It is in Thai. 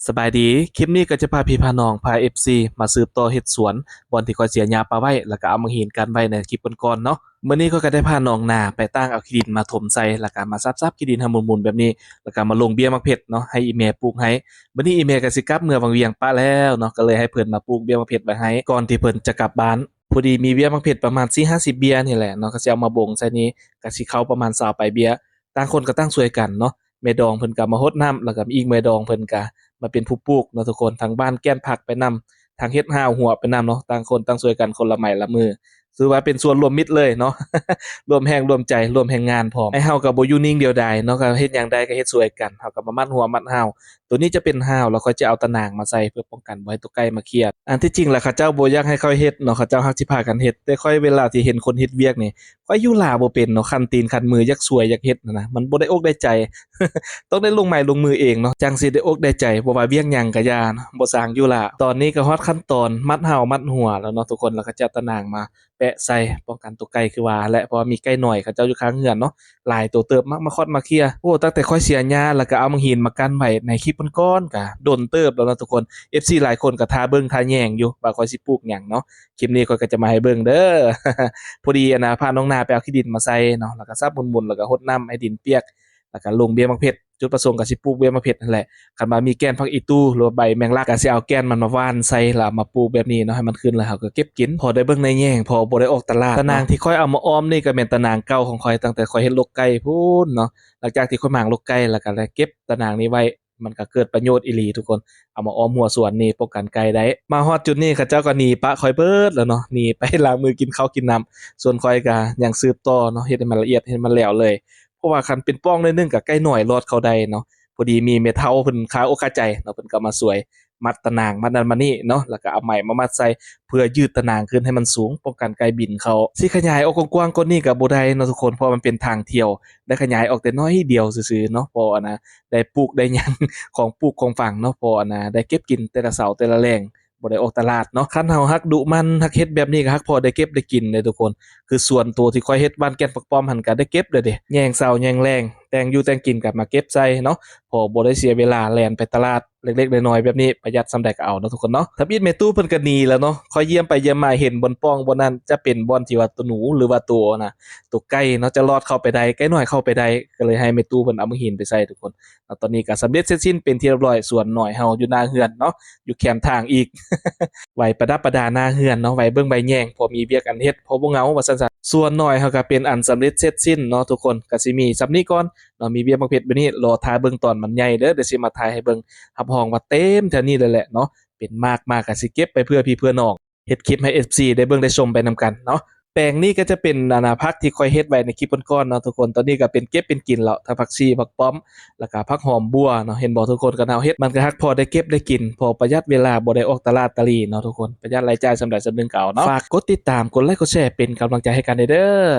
สบายดีคลิปนี้ก็จะพาพี่พาน้องพา FC มาสืบต่อเฮ็ดสวนบอนที่ข้อยเสียหญ้าปาไว้แล้วก็เอามาเห็นกันไว้ในคลิปก่อนๆเนาะมื้อนี้ก็ได้พาน้องนาไปตั้งเอาขี้ดินมาถมใส่แล้วก็มาซับๆขี้ดินให้หมุนๆแบบนี้แล้วก็มาลงเบี้ยมักเพชรเนาะให้อีแม่ปลูกให้มื้อนี้อีแม่ก็สิกลับเมืองวังเวียงปะแล้วเนาะก็เลยให้เพิ่นมาปลูกเบี้ยมักเพชรไว้ให้ก่อนที่เพิ่นจะกลับบ้านพอดีมีเบี้ยมักเพชรประมาณ4-50เบี้ยนี่แหละเนาะก็สิเอามาบ่งใส่นี้ก็สิเข้าประมาณ20ปลายเบี้ยต่างคนก็ต่างช่วยกันเนาะแม่ดองเพิ่นก็มารดน้ำแล้วก็อีกแม่ดองเพิ่นก็ มาเป็นผู้ปลูกเนาะทุกคนทางบ้านแก้นผักไปนำทางเฮ็ดห้าวหัวไปนำเนาะต่างคนต่างช่วยกันคนละไม้ละมือถือว่าเป็นส่วนรวมมิตรเลยเนาะ ร่วมแรงร่วมใจร่วมแรงงานพร้อมไอ้เฮาก็บ่อยู่นิ่งเดียวดายเนาะก็เฮ็ดหยังได้ก็เฮ็ดช่วยกันเฮาก็มามัดหัวมัดห้าวตัวนี้จะเป็นห้าวแล้วค่อยจะเอาตะนางมาใส่เพื่อป้องกันบ่ให้ตัวไก่มาเคียดอันที่จริงแล้วเขาเจ้าบ่อยากให้ค่อยเฮ็ดเนาะเขาเจ้าฮักสิพากันเฮ็ดแต่ค่อยเวลาที่เห็นคนเฮ็ดเวียกนี่ค่อยอยู่หลาบ่เป็นเนาะคันตีนคันมืออยากช่วยอยากเฮ็ดนะมันบ่ได้อกได้ใจ ต้องได้ลงไม้ลงมือเองเนาะจังสิได้อกได้ใจบ่ว่าเวียกหยังก็อย่าเนาะบ่สร้างอยู่ล่ะตอนนี้ก็ฮอดขั้นตอนมัดเห่ามัดหัวแล้วเนาะทุกคนแล้วก็จะเอาตะนางมาแปะใส่ป้องกันตัวไก่คือว่าและเพราะว่ามีไก่น้อยเขาเจ้าอยู่ข้างเรือนเนาะหลายตัวเติบมาคลอดมาเคลียร์โอ้ตั้งแต่ค่อยเสียหญ้าแล้วก็เอามังหินมากั้นไว้ในคลิปก่อนๆก็โดนเติบแล้วเนาะทุกคน FC หลายคนก็ท่าเบิ่งท่าแย่งอยู่ว่าค่อยสิปลูกหยังเนาะคลิปนี้ข้อยก็จะมาให้เบิ่งเด้อ พอดีอะนะพาน้องนาไปเอาขี้ดินมาใส่เนาะแล้วก็ซับหมุนๆแล้วก็รดน้ำให้ดินเปียก แล้วก็ลงเบี้ยมักเพชรจุดประสงค์ก็สิปลูกเบี้ยมักเพชรนั่นแหละคันว่ามีแก้นผักอีตู้หรือว่าใบแมงลักก็สิเอาแก้นมันมาหว่านใส่แล้วเอามาปลูกแบบนี้เนาะให้มันขึ้นแล้วเราก็เก็บกินพอได้เบิ่งในแยงพอบ่ได้ออกตลาดตะนางที่ค่อยเอามาอ้อมนี่ก็แม่นตะนางเก่าของข้อยตั้งแต่ข้อยเฮ็ดรกไก่พู้นเนาะหลังจากที่ข้อยหมางรกไก่แล้วก็ได้เก็บตะนางนี้ไว้มันก็เกิดประโยชน์อีหลีทุกคนเอามาอ้อมหัวสวนนี่ป้องกันไก่ได้มาฮอดจุดนี้เขาเจ้าก็หนีปะข้อยเบิดแล้วเนาะหนีไปล้างมือกินข้าวกินน้ำส่วนข้อยก็ยังสืบต่อเนาะเฮ็ดให้มันละเอียดให้มันแล้วเลย เพราะว่าคันเป็นป้องน้อยหนึงก็ไก่น้อยรอดเข้าได้เนาะพอดีมีแม่เฒ่าเพิ่นคาอกคาใจเนาะเพิ่นก็มาช่วยมัดตะนางมัดนั่นมัดนี่เนาะแล้วก็เอาไหมมามัดใส่เพื่อยืดตะนางขึ้นให้มันสูงป้องกันไก่บินเข้าสิขยายออกกว้างๆกว่านี้ก็บ่ได้เนาะทุกคนเพราะมันเป็นทางเที่ยวได้ขยายออกแต่น้อยเดียวซื่อๆเนาะพออะนะได้ปลูกได้หยังของปลูกของฝังเนาะพออะนะได้เก็บกินแต่ละเสาร์แต่ละแลงบ่ได้ออกตลาดเนาะคันเฮาฮักดุมันฮักเฮ็ดแบบนี้ก็ฮักพอได้เก็บได้กินเด้อทุกคน คือส่วนตัวที่ข้อยเฮ็ดบ้านแก่นปักป้อมหั้นก็ได้เก็บเลยเดะแยงเช้าแยงแลงแต่งอยู่แต่งกินก็มาเก็บใส่เนาะพอบ่ได้เสียเวลาแล่นไปตลาดเล็กๆน้อยๆแบบนี้ประหยัดส่ำใดก็เอาเนาะทุกคนเนาะถ้าบิดแม่ตู้เพิ่นก็หนีแล้วเนาะข้อยเยี่ยมไปเยี่ยมมาเห็นบอนป้องบ่นั้นจะเป็นบ่อนที่ว่าตัวหนูหรือว่าตัวไก่เนาะจะรอดเข้าไปได้ไก่น้อยเข้าไปได้ก็เลยให้แม่ตู้เพิ่นเอามาหินไปใส่ทุกคนแล้วตอนนี้ก็สำเร็จเสร็จสิ้นเป็นที่เรียบร้อยส่วนน้อยเฮาอยู่หน้าเรือนเนาะอยู่แคมทางอีก ไว้ประดับประดาหน้าเรือนเนาะไว้เบิ่งใบแยงพอมีเวียกอันเฮ็ดพอบ่เหงาว่าซั่นซะส่วนน้อยเฮาก็เป็นอันสำเร็จเสร็จสิ้นเนาะทุกคนก็สิมีส่ำนี้ก่อนเนาะมีเวียกประเภทแบบนี้รอท่าเบิ่งตอนมันใหญ่เด้อเดี๋ยวสิมาถ่ายให้เบิ่งรับรองว่าเต็มแถวนี้เลยแหละเนาะเป็นมากๆก็สิเก็บไปเพื่อพี่เพื่อน้องเฮ็ดคลิปให้ FC ได้เบิ่งได้ชมไปนำกันเนาะแปลงนี้ก็จะเป็นผักที่ข้อยเฮ็ดไว้ในคลิปก่อนๆเนาะทุกคนตอนนี้ก็เป็นเก็บเป็นกินแล้วทั้งผักชีผักป้อม แล้วก็ผักหอมบัวเนาะเห็นบ่ทุกคนก็แนวเฮ็ดมันก็ฮักพอได้เก็บได้กินพอประหยัดเวลาบ่ได้ออกตลาดตะลีเนาะทุกคนประหยัดรายจ่ายส่ำใดส่ำหนึ่งก็เอาเนาะฝากกดติดตามกดไลค์กดแชร์เป็นกำลังใจให้กันเด้อ